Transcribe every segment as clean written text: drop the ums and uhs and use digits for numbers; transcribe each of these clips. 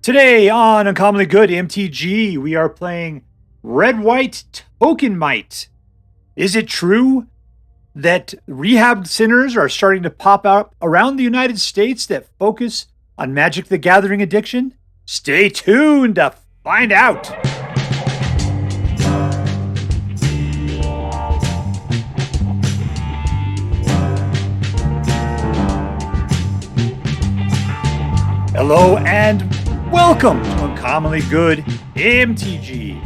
Today on Uncommonly Good MTG, we are playing Red-White Token Might. Is it true that rehabbed sinners are starting to pop out around the United States that focus on Magic the Gathering addiction? Stay tuned to find out. Hello and welcome to Uncommonly Good MTG.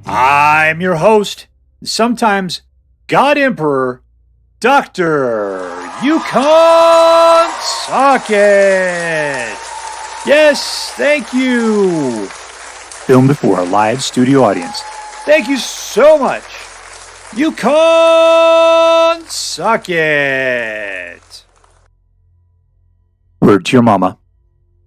I'm your host, sometimes God Emperor, Dr. Yukon Socket. Yes, thank you. Filmed before a live studio audience. Thank you so much, Yukon Socket. Word to your mama.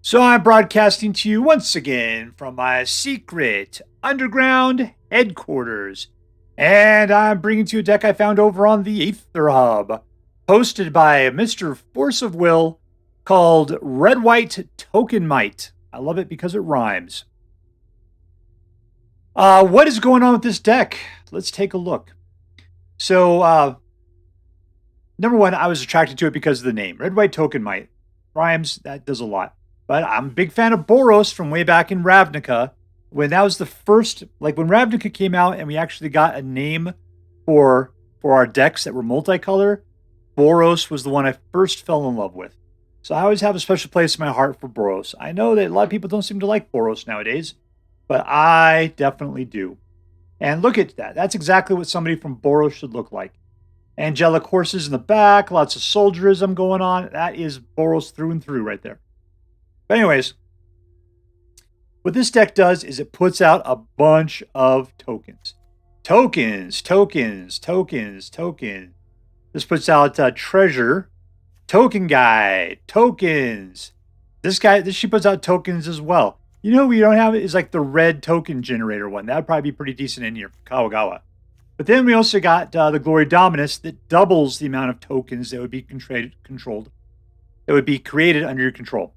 So I'm broadcasting to you once again from my secret underground headquarters. And I'm bringing to you a deck I found over on the Aether Hub, hosted by Mr. Force of Will, called Red-White Token Might. I love it because it rhymes. What is going on with this deck? Let's take a look. So, number one, I was attracted to it because of the name. Red-White Token Might. Rhymes, that does a lot. But I'm a big fan of Boros from way back in Ravnica. When that was the first, like when Ravnica came out and we actually got a name for our decks that were multicolor, Boros was the one I first fell in love with. So I always have a special place in my heart for Boros. I know that a lot of people don't seem to like Boros nowadays, but I definitely do. And look at that. That's exactly what somebody from Boros should look like. Angelic horses in the back, lots of soldierism going on. That is Boros through and through right there. But anyways, what this deck does is it puts out a bunch of tokens. Tokens. This puts out treasure, token guide, tokens. She puts out tokens as well. You know, we don't have it is like the red token generator one. That would probably be pretty decent in here for Kawagawa. But then we also got the Glory Dominus that doubles the amount of tokens that would be controlled. That would be created under your control.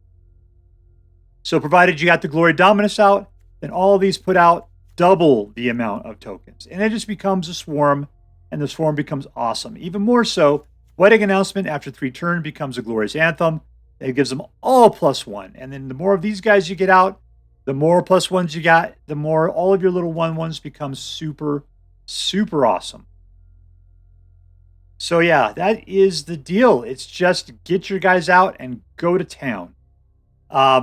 So provided you got the Glory Dominus out, then all of these put out double the amount of tokens. And it just becomes a swarm, and the swarm becomes awesome. Even more so, Wedding Announcement after 3 turns becomes a Glorious Anthem. It gives them all +1. And then the more of these guys you get out, the more +1s you got, the more all of your little 1/1s become super, super awesome. So yeah, that is the deal. It's just get your guys out and go to town.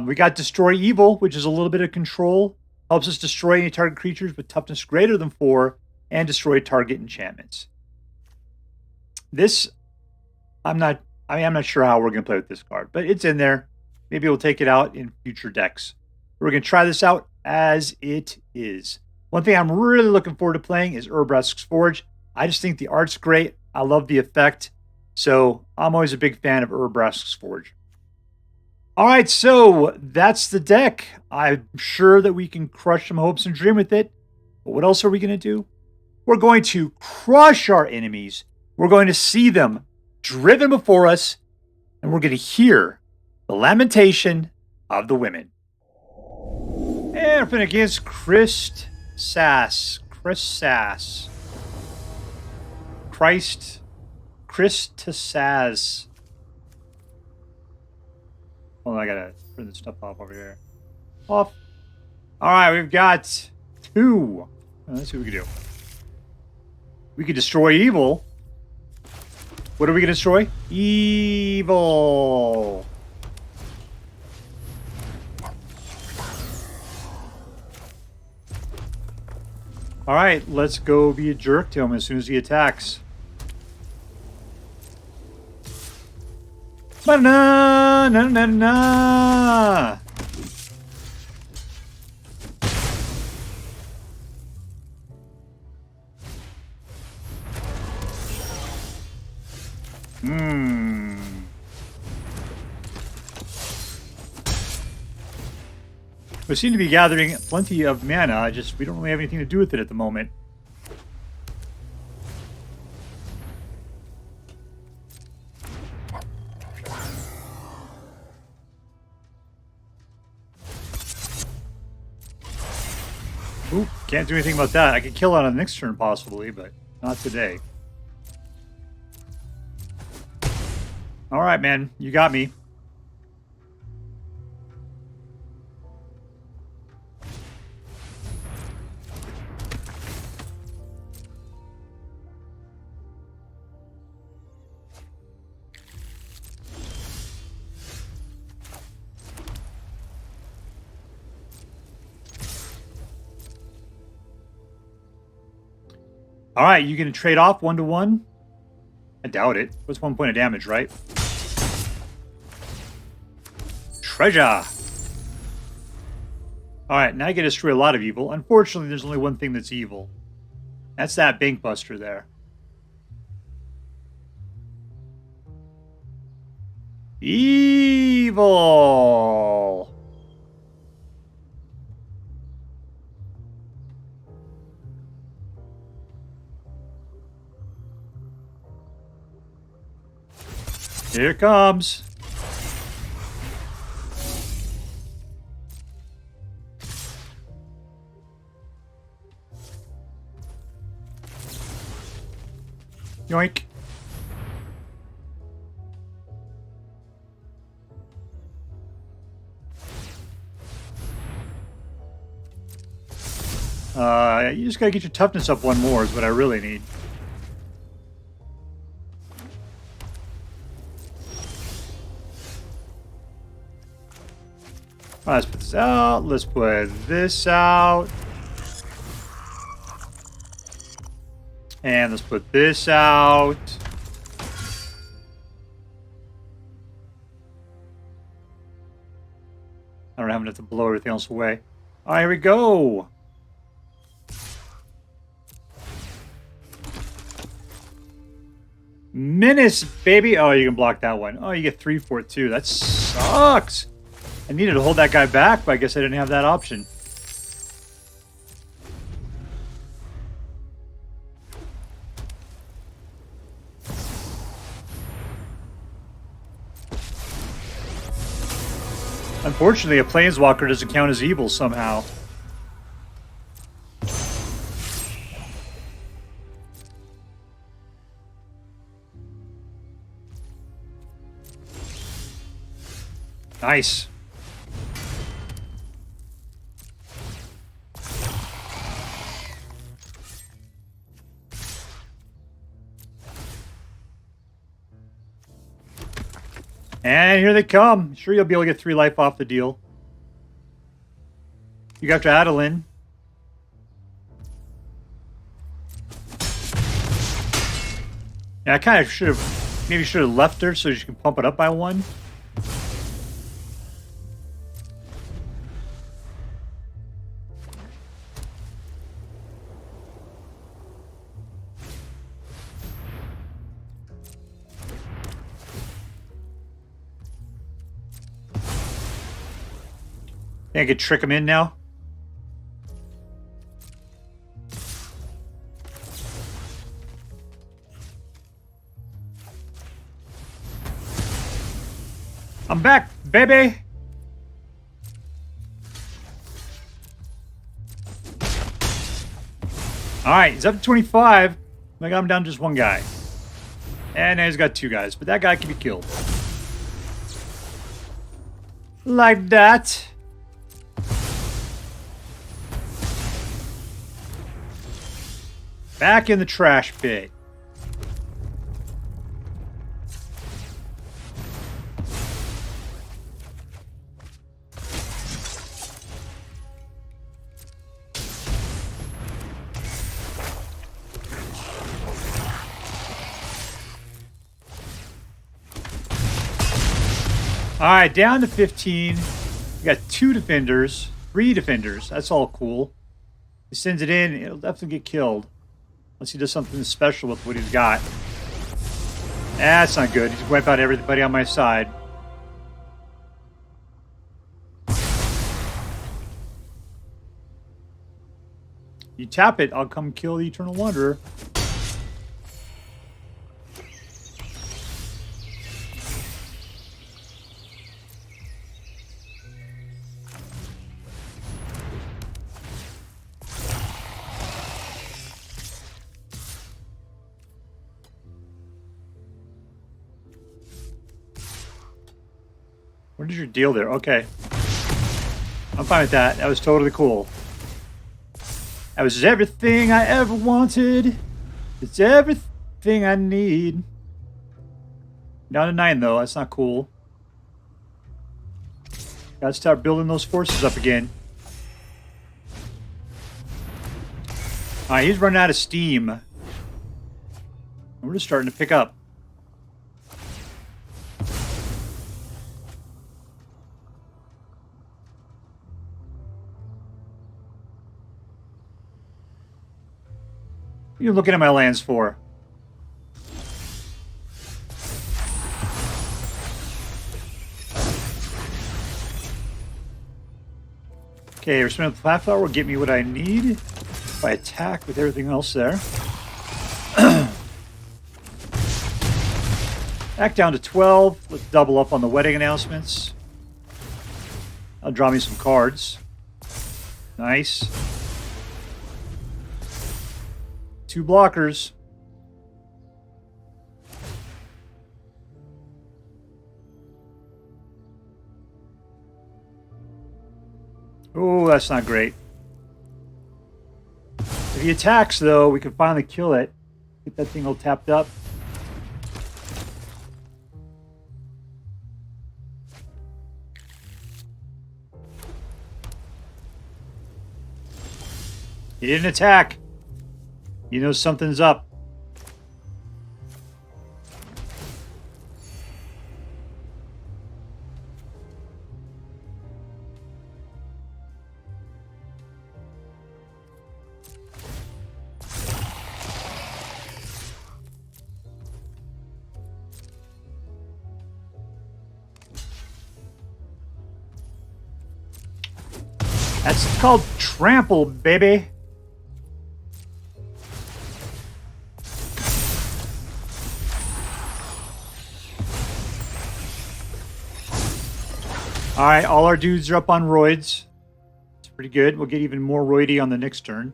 We got Destroy Evil, which is a little bit of control. Helps us destroy any target creatures with toughness greater than 4 and destroy target enchantments. This, I'm not sure how we're going to play with this card, but it's in there. Maybe we'll take it out in future decks. We're going to try this out as it is. One thing I'm really looking forward to playing is Urabrask's Forge. I just think the art's great. I love the effect. So I'm always a big fan of Urabrask's Forge. All right, so that's the deck. I'm sure that we can crush some hopes and dream with it. But what else are we going to do? We're going to crush our enemies. We're going to see them driven before us. And we're going to hear the lamentation of the women. And we're against Christsas. Hold on, I gotta turn this stuff off over here. Off. All right, we've got 2. Let's see what we can do. We could destroy evil. What are we gonna destroy? Evil. All right, let's go be a jerk to him as soon as he attacks. Na-na-na-na-na. We seem to be gathering plenty of mana, just we don't really have anything to do with it at the moment. Oop, can't do anything about that. I could kill on the next turn possibly, but not today. All right, man. You got me. All right, you going to trade off 1-1? I doubt it. What's 1 point of damage, right? Treasure! Alright, now I get to destroy a lot of evil. Unfortunately, there's only one thing that's evil. That's that bank buster there. Evil! Here it comes. Yoink. You just gotta get your toughness up one more is what I really need. All right, let's put this out. Let's put this out. And let's put this out. I don't have enough to blow everything else away. All right, here we go. Menace, baby. Oh, you can block that one. Oh, you get 3 for it, too. That sucks. I needed to hold that guy back, but I guess I didn't have that option. Unfortunately, a Planeswalker doesn't count as evil somehow. Nice. And here they come. Sure, you'll be able to get 3 life off the deal. You got to Adeline. Yeah, I kind of should have, maybe should have left her so she can pump it up by 1. Think I could trick him in now? I'm back, baby! Alright, he's up to 25. I got him down to just 1 guy. And now he's got 2 guys, but that guy can be killed. Like that. Back in the trash pit. All right, down to 15. We got 2 defenders, 3 defenders. That's all cool. He sends it in, it'll definitely get killed. Unless he does something special with what he's got. That's not good. He's wipe out everybody on my side. You tap it, I'll come kill the Eternal Wanderer. What is your deal there? Okay. I'm fine with that. That was totally cool. That was everything I ever wanted. It's everything I need. Down to 9, though. That's not cool. Gotta start building those forces up again. Alright, he's running out of steam. We're just starting to pick up. What are you looking at my lands for? Okay, Resplendent Platform will get me what I need if I attack with everything else there. Back down to 12. Let's double up on the wedding announcements. I'll draw me some cards. Nice. 2 blockers. Oh, that's not great. If he attacks, though, we can finally kill it. Get that thing all tapped up. He didn't attack. You know something's up. That's called trample, baby. Alright, all our dudes are up on roids. It's pretty good. We'll get even more roidy on the next turn.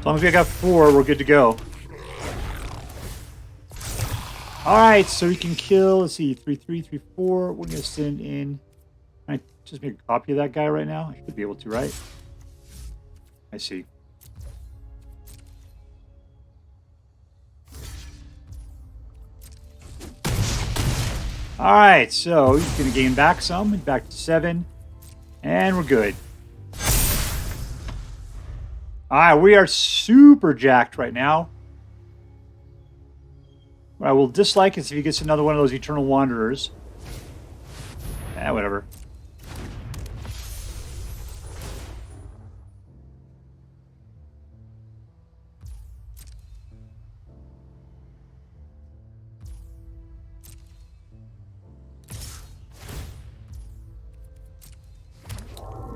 As long as we got 4, we're good to go. Alright, so we can kill, let's see, 3, 3, 3, 4. We're going to send in... Can I just make a copy of that guy right now? I should be able to, right? I see. Alright, so he's going to gain back some, back to 7. And we're good. Alright, we are super jacked right now. What I will dislike is if he gets another one of those Eternal Wanderers. Whatever.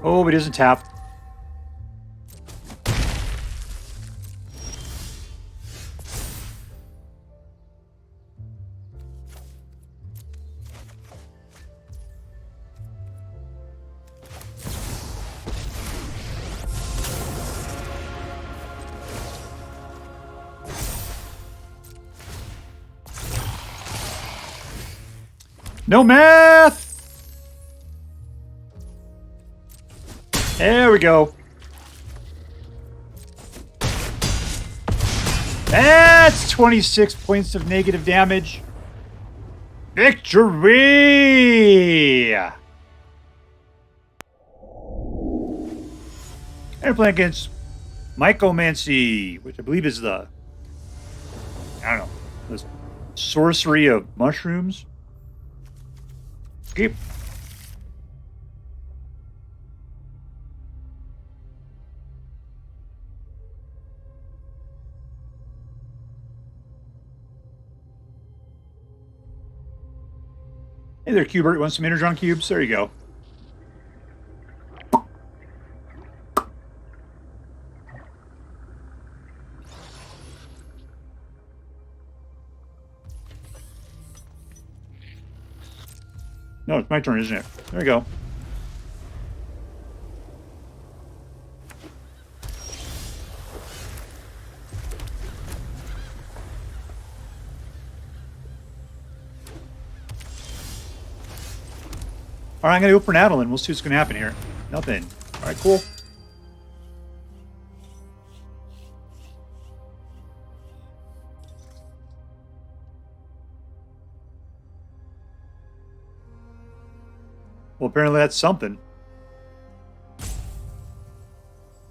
Oh, but he doesn't tap. No math! There we go. That's 26 points of negative damage. Victory! And we're playing against mycomancy, which I believe is the, I don't know, the sorcery of mushrooms. Okay. Hey there, Cubert. You want some Energon cubes? There you go. No, it's my turn, isn't it? There we go. All right, I'm going to go for an Adeline. We'll see what's going to happen here. Nothing. All right, cool. Well, apparently that's something.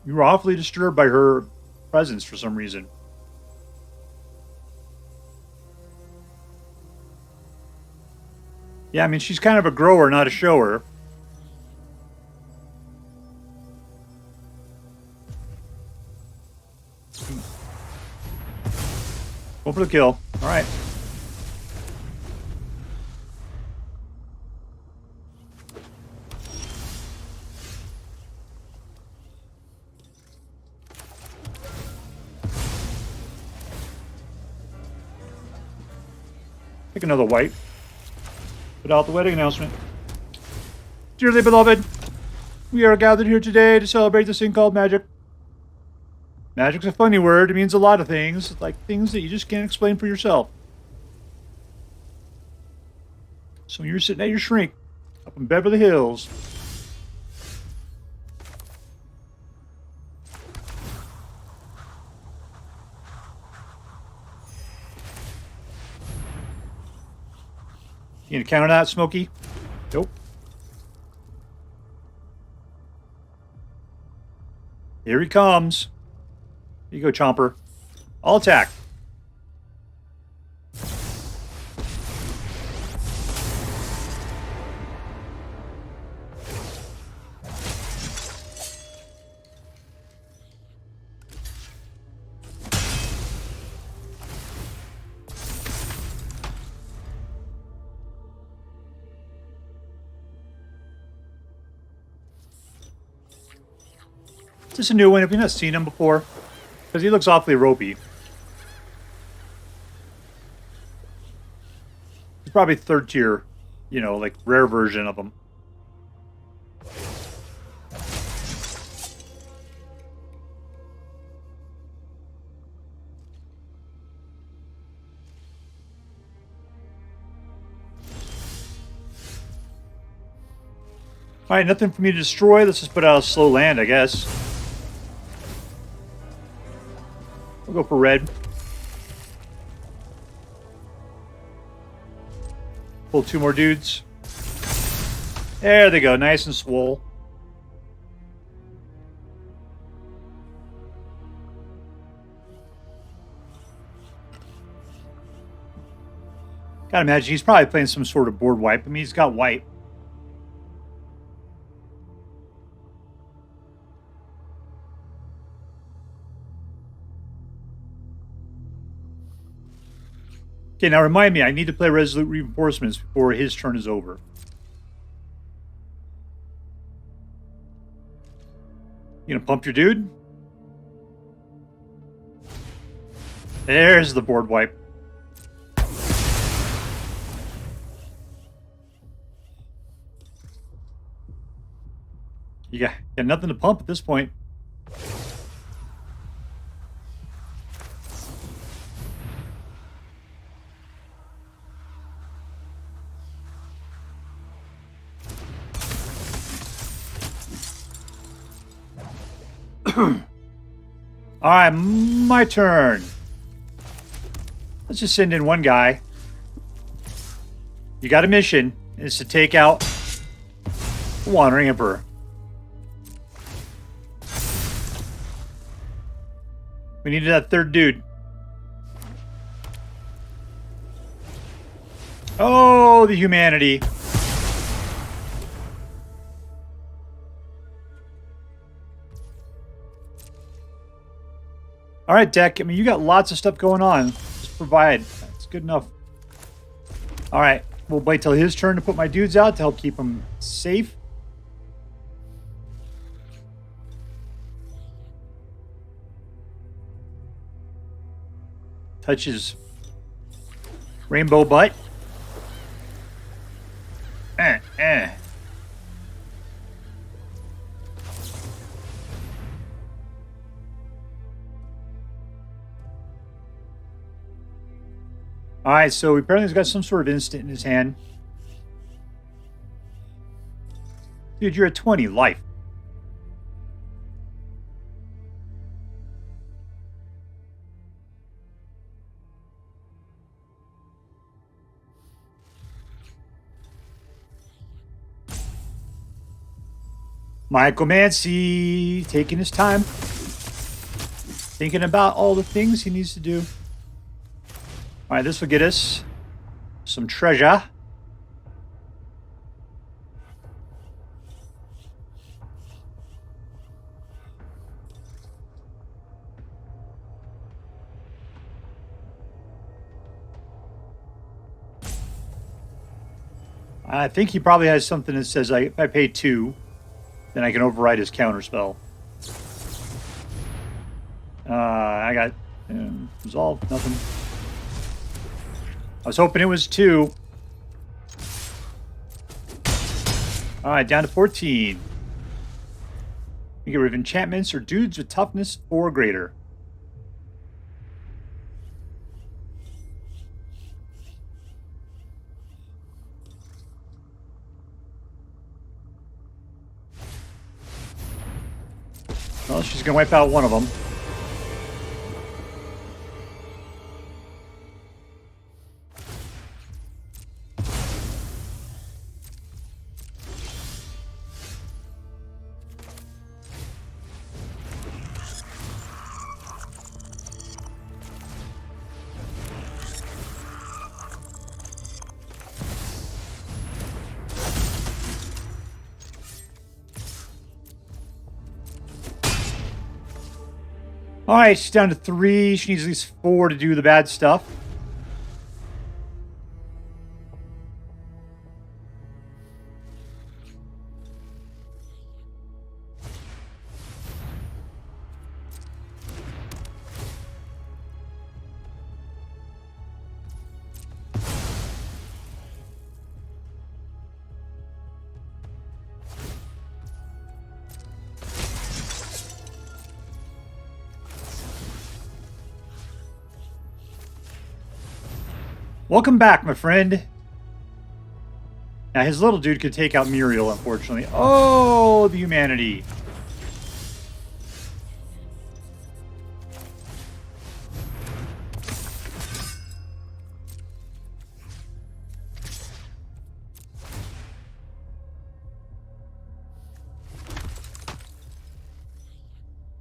You were awfully disturbed by her presence for some reason. Yeah, I mean, she's kind of a grower, not a shower. Go for the kill. All right. Take another white. Put out the wedding announcement. Dearly beloved, we are gathered here today to celebrate this thing called magic. Magic's a funny word. It means a lot of things, like things that you just can't explain for yourself. So you're sitting at your shrink up in Beverly Hills. You gonna counter that, Smokey? Nope. Here he comes. Here you go, Chomper. I'll attack. Is this a new one? Have you not seen him before? Because he looks awfully ropey. He's probably third tier, you know, like rare version of him. Alright, nothing for me to destroy. Let's just put out a slow land, I guess. We'll go for red. Pull two more dudes. There they go, nice and swole. Gotta imagine he's probably playing some sort of board wipe. I mean, he's got white. Okay, now remind me, I need to play Resolute Reinforcements before his turn is over. You gonna pump your dude? There's the board wipe. You got nothing to pump at this point. Alright, my turn. Let's just send in one guy. You got a mission. It's to take out the Wandering Emperor. We needed that third dude. Oh, the humanity. All right, deck. I mean, you got lots of stuff going on. Just provide. That's good enough. All right. We'll wait till his turn to put my dudes out to help keep them safe. Touches rainbow butt. Eh. Alright, so apparently he's got some sort of instant in his hand. Dude, you're at 20 life. Mycomancy, taking his time. Thinking about all the things he needs to do. Alright, this will get us some treasure. I think he probably has something that says if I pay 2, then I can override his counterspell. I got resolve, nothing. I was hoping it was 2. Alright, down to 14. You get rid of enchantments or dudes with toughness 4 or greater. Well, she's going to wipe out one of them. Alright, she's down to 3. She needs at least 4 to do the bad stuff. Welcome back, my friend. Now, his little dude could take out Myrel, unfortunately. Oh, the humanity.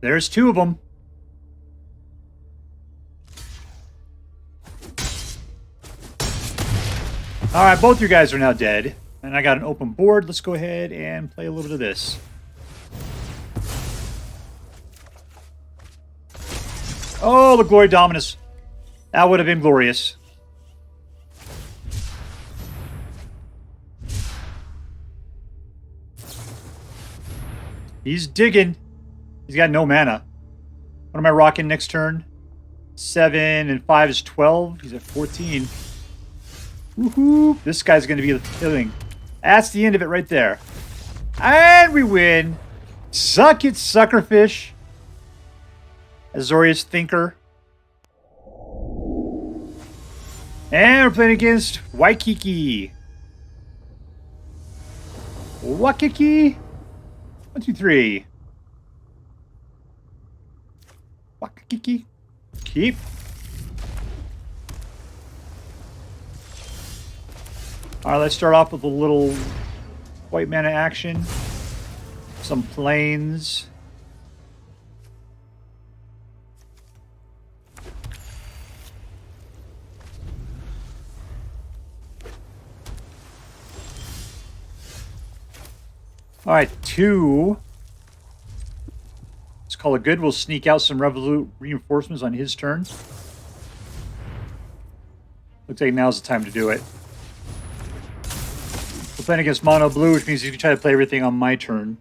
There's 2 of them. Alright, both you guys are now dead. And I got an open board. Let's go ahead and play a little bit of this. Oh, the Glory Dominus. That would have been glorious. He's digging. He's got no mana. What am I rocking next turn? 7 and 5 is 12. He's at 14. Woohoo! This guy's going to be the killing. That's the end of it right there. And we win. Suck it, suckerfish. Azorius Thinker. And we're playing against Ykiki. Ykiki. 1, 2, 3. Ykiki. Keep. Alright, let's start off with a little white mana action. Some planes. Alright, 2. Let's call it good. We'll sneak out some Resolute Reinforcements on his turn. Looks like now's the time to do it. We're playing against mono blue, which means you can try to play everything on my turn.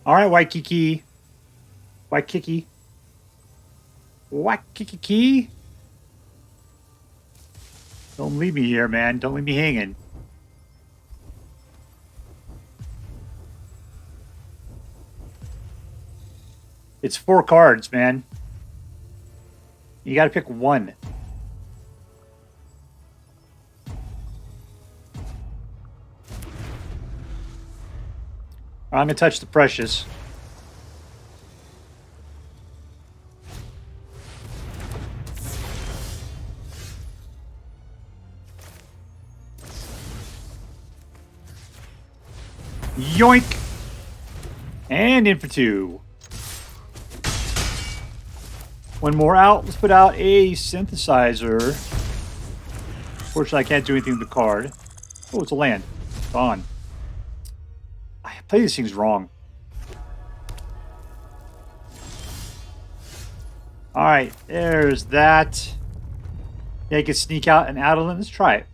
All right, Ykiki. Ykiki. Ykiki. Don't leave me here, man. Don't leave me hanging. It's 4 cards, man. You got to pick one. I'm going to touch the precious. Yoink! And in for 2. One more out. Let's put out a synthesizer. Unfortunately, I can't do anything with the card. Oh, it's a land. Gone. I play these things wrong. Alright, there's that. Yeah, I can sneak out an Adeline. Let's try it.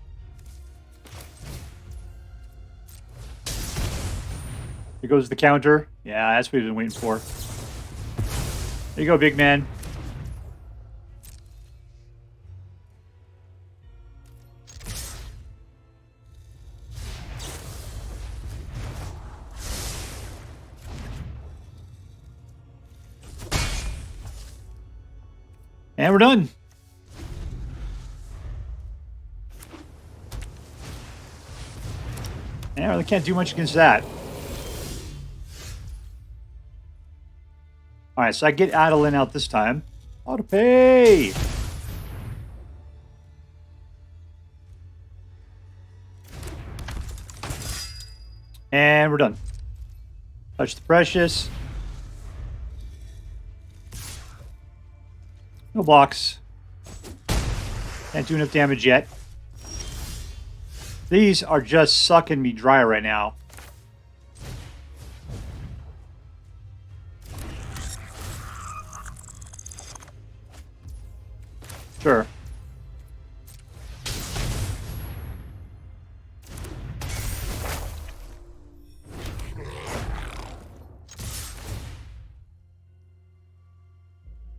Here goes the counter. Yeah, that's what we've been waiting for. There you go, big man. And we're done. And I really can't do much against that. Alright, so I get Adeline out this time. Auto pay! And we're done. Touch the precious. No blocks. Can't do enough damage yet. These are just sucking me dry right now. Sure.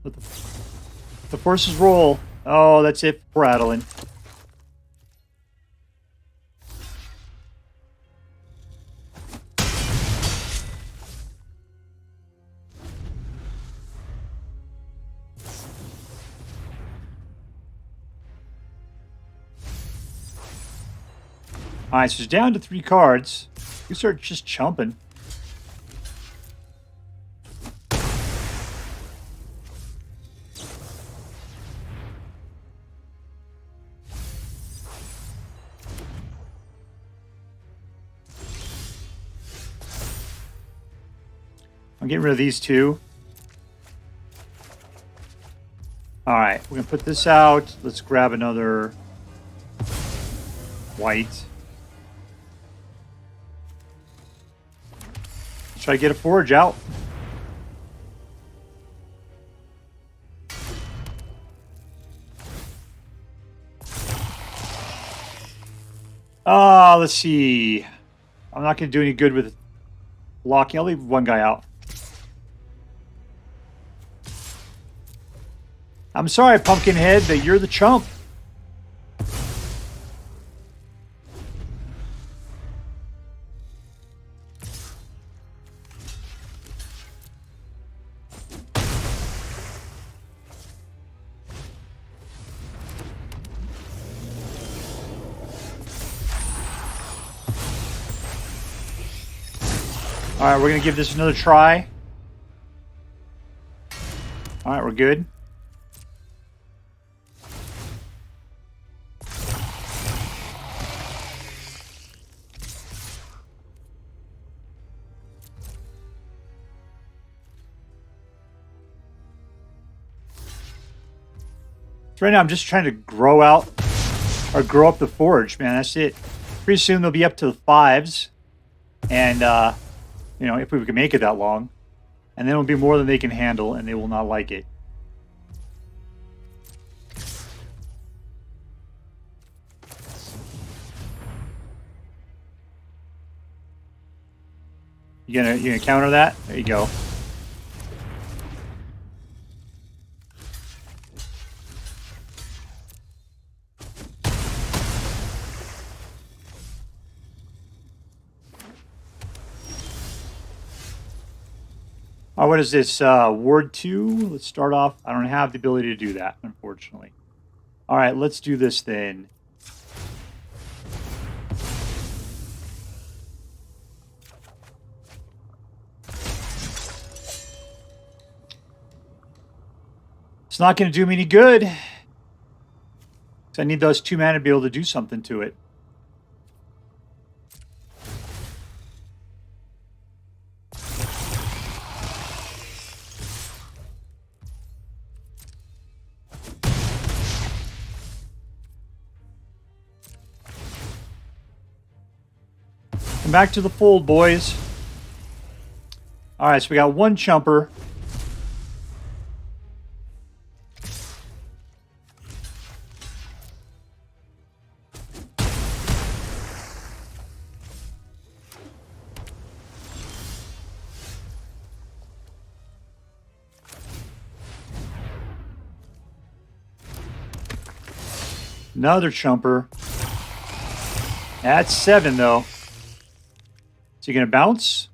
Let the forces roll. Oh, that's it for Adeline. Alright, so it's down to 3 cards. You start just chumping. I'm getting rid of these 2. Alright, we're going to put this out. Let's grab another white. Let's try to get a forge out. Let's see. I'm not going to do any good with blocking. I'll leave one guy out. I'm sorry, Pumpkinhead, but you're the chump. Alright, we're going to give this another try. Alright, we're good. So right now I'm just trying to grow out or grow up the forge, man. That's it. Pretty soon they'll be up to the 5s. And, you know, if we can make it that long. And then it'll be more than they can handle, and they will not like it. You gonna counter that? There you go. Oh, what is this? Ward 2? Let's start off. I don't have the ability to do that, unfortunately. All right, let's do this then. It's not going to do me any good. I need those 2 mana to be able to do something to it. Come back to the fold, boys. All right, so we got 1 chumper. Another chumper. That's 7, though. Is he going to bounce?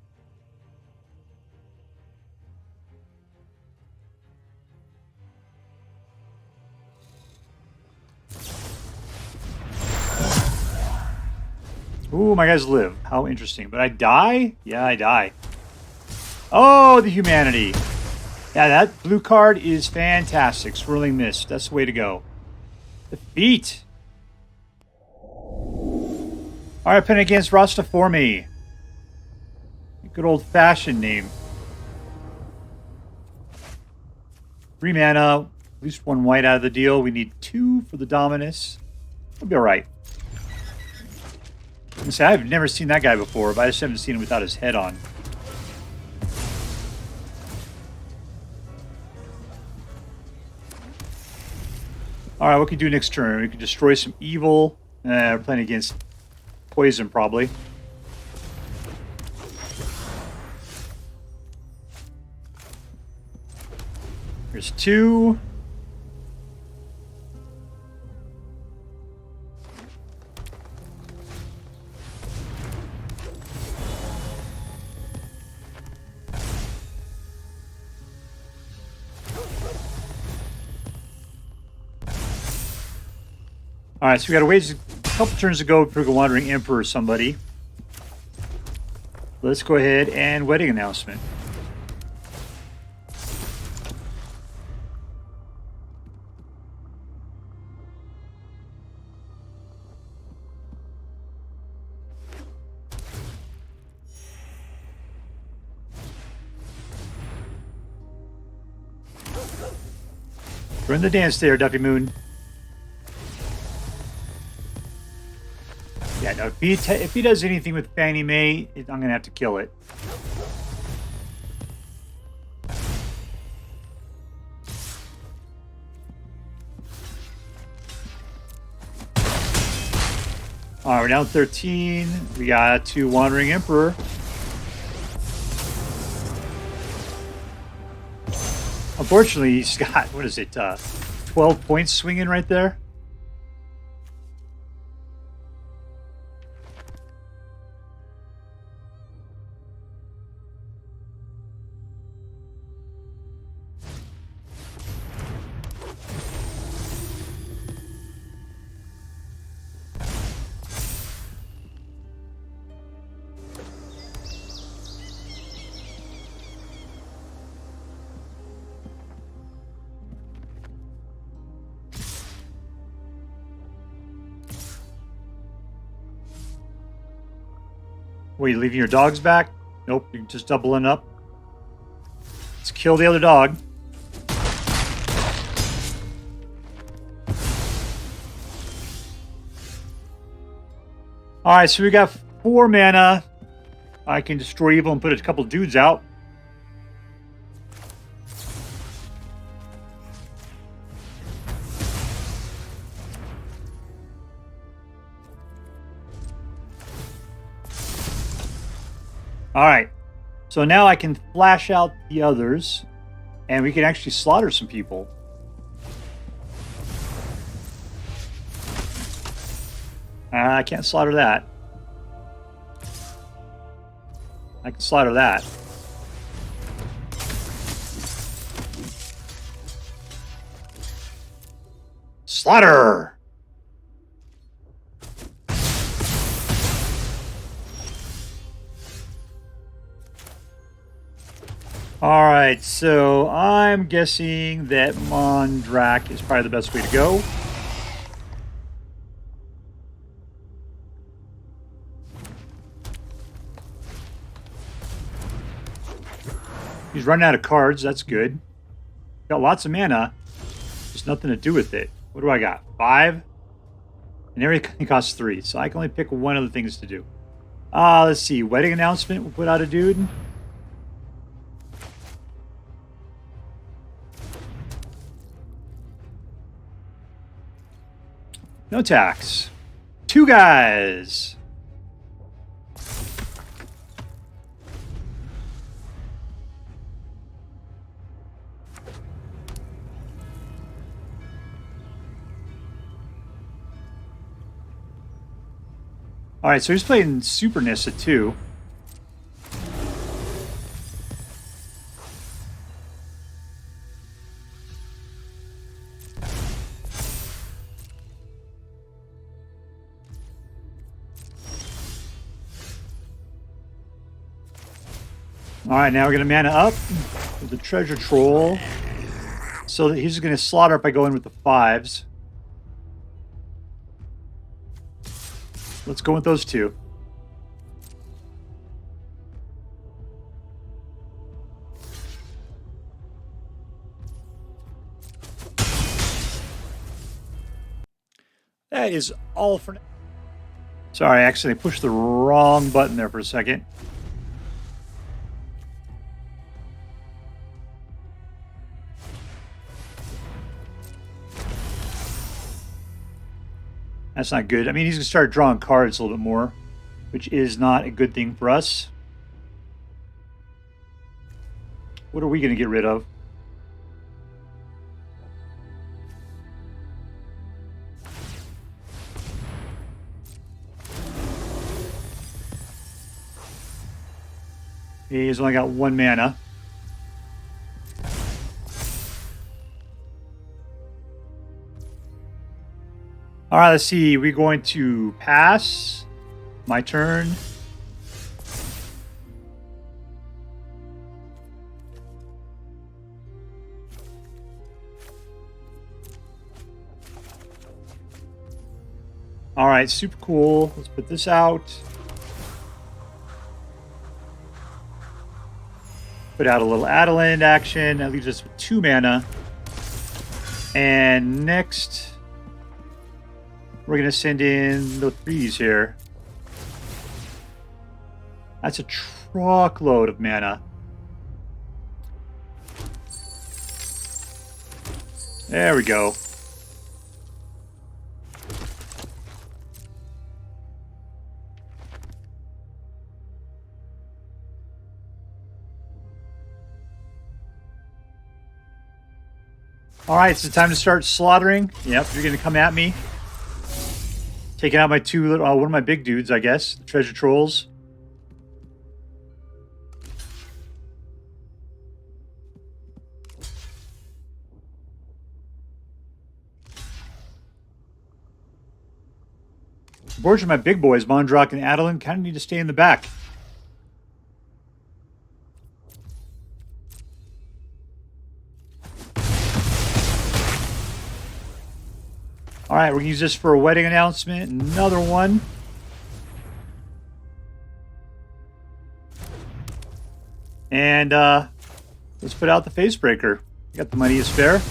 Ooh, my guys live. How interesting. But I die? Yeah, I die. Oh, the humanity. Yeah, that blue card is fantastic. Swirling Mist. That's the way to go. Defeat. All right, playing against Rastaforme. Good old-fashioned name. 3 mana, at least 1 white out of the deal. We need 2 for the Dominus. We'll be all right. I've never seen that guy before, but I just haven't seen him without his head on. All right, what can we do next turn? We can destroy some evil. We're playing against poison, probably. There's 2. All right, so we got to wait a couple turns to go for the Wandering Emperor or somebody. Let's go ahead and wedding announcement. We're in the dance there, Duffy Moon. Yeah, no, if he does anything with Fannie Mae, I'm going to have to kill it. All right, we're down 13. We got 2 Wandering Emperor. Unfortunately, he's got, what is it, 12 points swinging right there? What, are you leaving your dogs back? Nope, you're just doubling up. Let's kill the other dog. Alright, so we got 4 mana. I can destroy evil and put a couple dudes out. All right, So now I can flash out the others, and we can actually slaughter some people. I can't slaughter that. I can slaughter that. Slaughter! Alright, so I'm guessing that Mondrak is probably the best way to go. He's running out of cards, that's good. Got lots of mana, just nothing to do with it. What do I got? 5? And everything costs 3, so I can only pick one of the things to do. Let's see, wedding announcement, we'll put out a dude. No tax. 2 guys. All right, so he's playing Super Nissa too. All right, now we're going to mana up with the Treasure Troll. So that he's going to slaughter up by going with the 5s. Let's go with those 2. That is all for now. Sorry, I accidentally pushed the wrong button there for a second. That's not good. I mean, he's going to start drawing cards a little bit more, which is not a good thing for us. What are we going to get rid of? He's only got 1 mana. All right, let's see. We're going to pass. My turn. All right, super cool. Let's put this out. Put out a little Adeline action. That leaves us with 2 mana. And next, we're going to send in the 3s here. That's a truckload of mana. There we go. All right, it's time to start slaughtering. Yep, you're going to come at me. Taking out my 2 little, one of my big dudes, I guess. The Treasure Trolls. Unfortunately, my big boys, Mondrak and Adeline, kind of need to stay in the back. All right, we're going to use this for a wedding announcement. Another one. And let's put out the Facebreaker. Got the money to spare.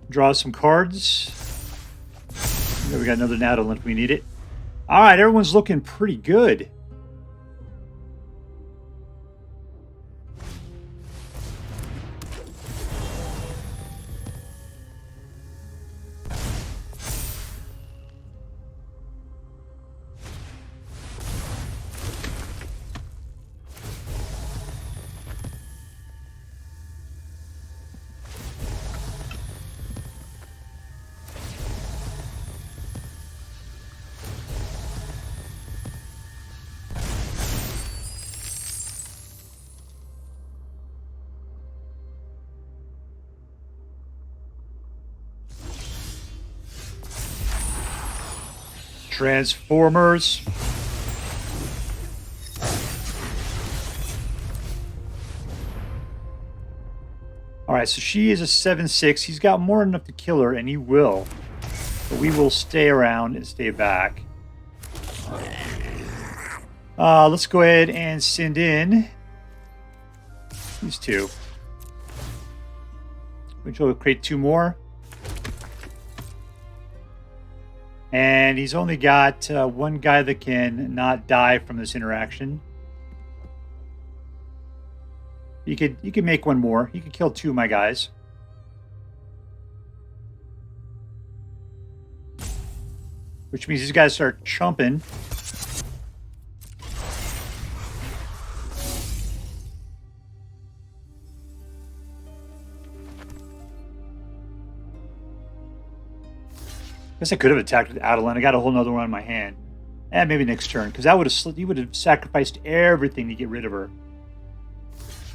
Draw some cards. There we got another Adeline if we need it. All right, everyone's looking pretty good. Transformers. Alright, so she is a 7/6. He's got more than enough to kill her, and he will. But we will stay around and stay back. Let's go ahead and send in these two. Which will create 2 more. And he's only got 1 guy that can not die from this interaction. You could make 1 more. You could kill 2 of my guys. Which means these guys start chumping. Guess I could have attacked with Adeline. I got a whole nother one in my hand. And maybe next turn, because that would have you would have sacrificed everything to get rid of her.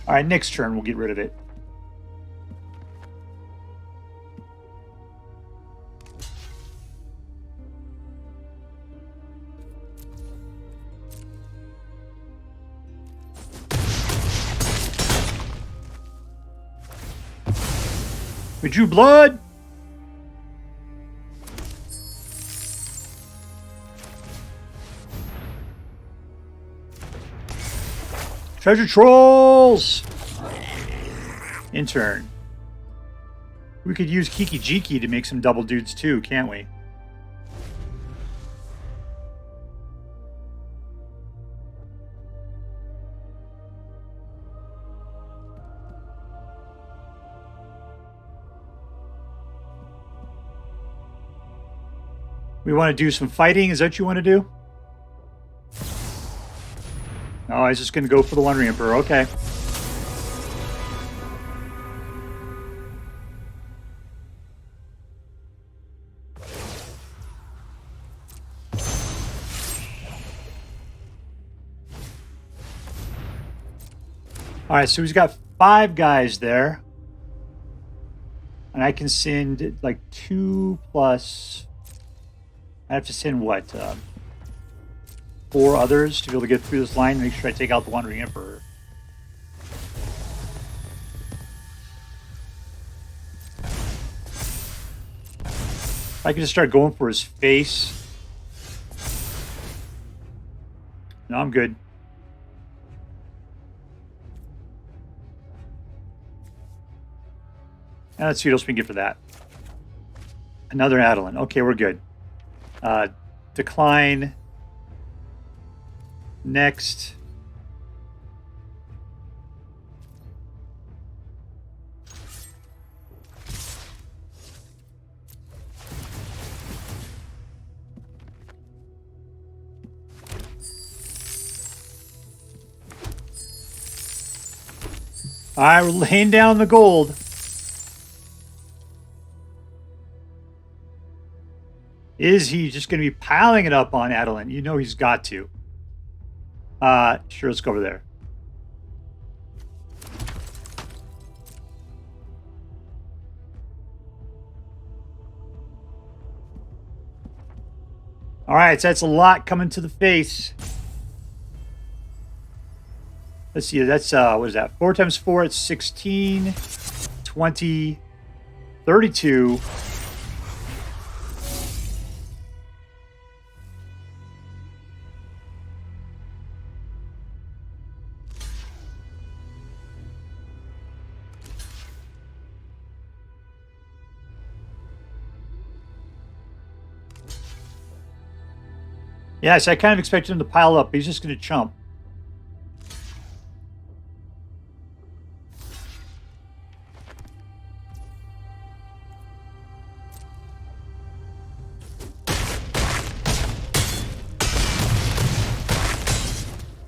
All right, next turn we'll get rid of it. We drew blood. Treasure trolls! In turn. We could use Ykiki to make some double dudes too, can't we? We want to do some fighting? Is that what you want to do? Oh, I was just going to go for the One Ring Emperor. Okay. All right, so he's got 5 guys there. And I can send like 2 plus... I have to send what? 4 others to be able to get through this line and make sure I take out the Wandering Emperor. I can just start going for his face. No, I'm good. And let's see what else we can get for that. Another Adeline. Okay, we're good. Decline. Next. All right, we're laying down the gold. Is he just going to be piling it up on Adeline? You know he's got to. Sure, let's go over there. All right, so that's a lot coming to the face. Let's see, that's, what is that? 4 times 4, it's 16, 20, 32. Yes, I kind of expected him to pile up. He's just going to chump.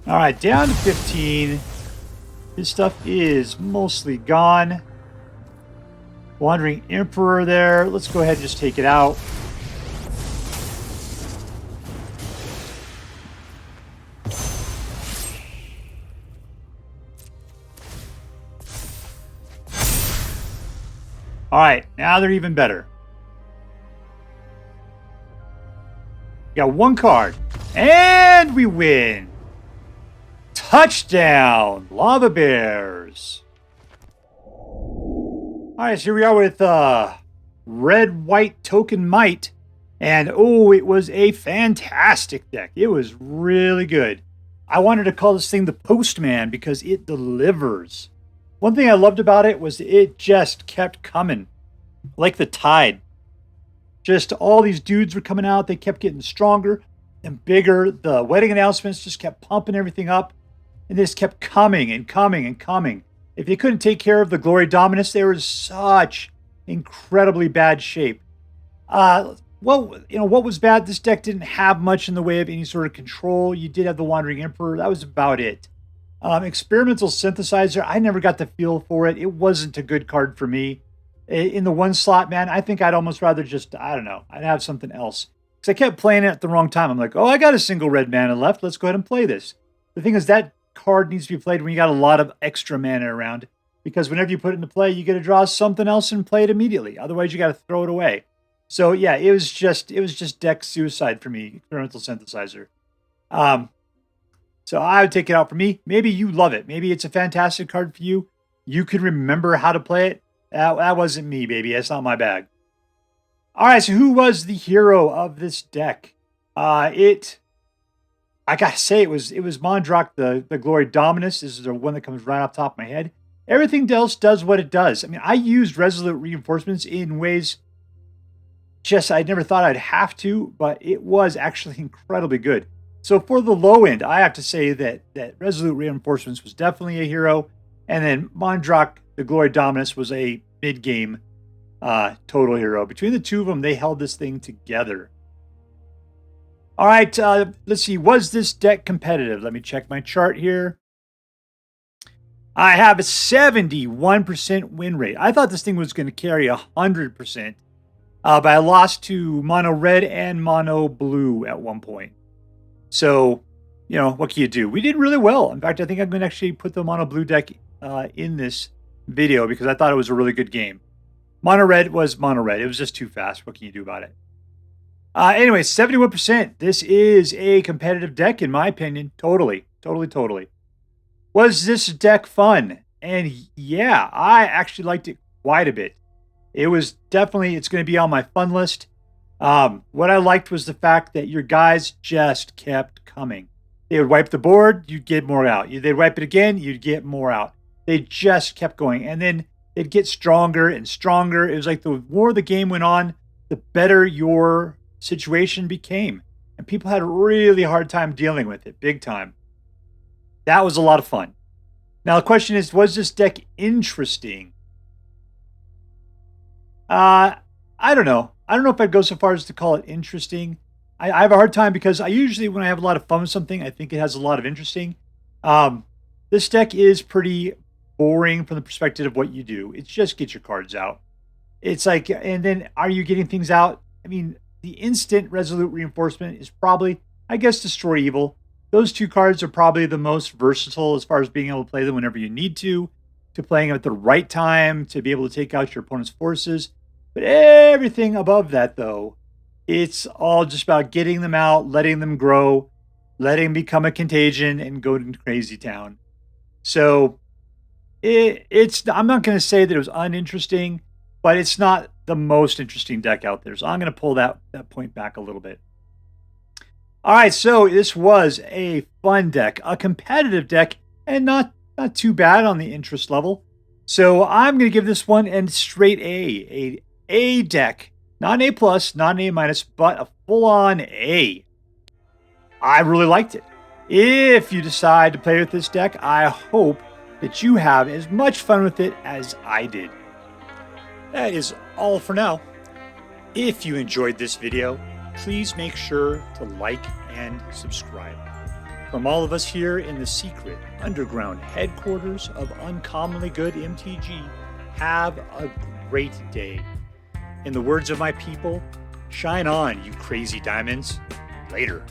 All right, down to 15. His stuff is mostly gone. Wandering Emperor there. Let's go ahead and just take it out. All right, now they're even better. Got one card. And we win. Touchdown, Lava Bears. All right, so here we are with Red-White Token Might. And, oh, it was a fantastic deck. It was really good. I wanted to call this thing the Postman because it delivers. One thing I loved about it was it just kept coming. Like the tide. Just all these dudes were coming out. They kept getting stronger and bigger. The wedding announcements just kept pumping everything up. And they just kept coming and coming and coming. If they couldn't take care of the Glory Dominus, they were in such incredibly bad shape. Well, what was bad? This deck didn't have much in the way of any sort of control. You did have the Wandering Emperor. That was about it. Experimental Synthesizer, I never got the feel for it. It wasn't a good card for me. In the one slot, man, I think I'd almost rather just, I don't know, I'd have something else. Because I kept playing it at the wrong time. I'm like, oh, I got a single red mana left. Let's go ahead and play this. The thing is, that card needs to be played when you got a lot of extra mana around. Because whenever you put it into play, you get to draw something else and play it immediately. Otherwise, you got to throw it away. So yeah, it was just deck suicide for me, Experimental Synthesizer. So I would take it out for me. Maybe you love it. Maybe it's a fantastic card for you. You can remember how to play it. That wasn't me, baby. That's not my bag. All right, so who was the hero of this deck? I gotta say it was Mondrak, the Glory Dominus. This is the one that comes right off the top of my head. Everything else does what it does. I mean, I used Resolute Reinforcements in ways I never thought I'd have to, but it was actually incredibly good. So for the low end, I have to say that Resolute Reinforcements was definitely a hero. And then Mondrak, the Glory Dominus, was a mid-game total hero. Between the two of them, they held this thing together. All right, let's see. Was this deck competitive? Let me check my chart here. I have a 71% win rate. I thought this thing was going to carry 100%. But I lost to mono red and mono blue at one point. So, what can you do? We did really well. In fact, I think I'm going to actually put the mono blue deck in this video because I thought it was a really good game. Mono red was mono red. It was just too fast. What can you do about it? Anyway, 71%. This is a competitive deck, in my opinion. Totally. Was this deck fun? And yeah, I actually liked it quite a bit. It was definitely, it's going to be on my fun list. What I liked was the fact that your guys just kept coming. They would wipe the board, you'd get more out. They'd wipe it again, you'd get more out. They just kept going. And then it'd get stronger and stronger. It was like the more the game went on, the better your situation became. And people had a really hard time dealing with it, big time. That was a lot of fun. Now the question is, was this deck interesting? I don't know. I don't know if I'd go so far as to call it interesting. I have a hard time because I usually, when I have a lot of fun with something, I think it has a lot of interesting. This deck is pretty boring from the perspective of what you do. It's just get your cards out. It's like, and then are you getting things out? I mean, the instant Resolute Reinforcement is probably, I guess, Destroy Evil. Those two cards are probably the most versatile as far as being able to play them whenever you need to playing them at the right time, to be able to take out your opponent's forces. But everything above that, though, it's all just about getting them out, letting them grow, letting them become a contagion, and go to crazy town. So I'm not going to say that it was uninteresting, but it's not the most interesting deck out there. So I'm going to pull that point back a little bit. All right, so this was a fun deck, a competitive deck, and not too bad on the interest level. So I'm going to give this one a straight A deck. Not an A+, not an A-, but a full-on A. I really liked it. If you decide to play with this deck, I hope that you have as much fun with it as I did. That is all for now. If you enjoyed this video, please make sure to like and subscribe. From all of us here in the secret underground headquarters of Uncommonly Good MTG, have a great day. In the words of my people, shine on, you crazy diamonds. Later.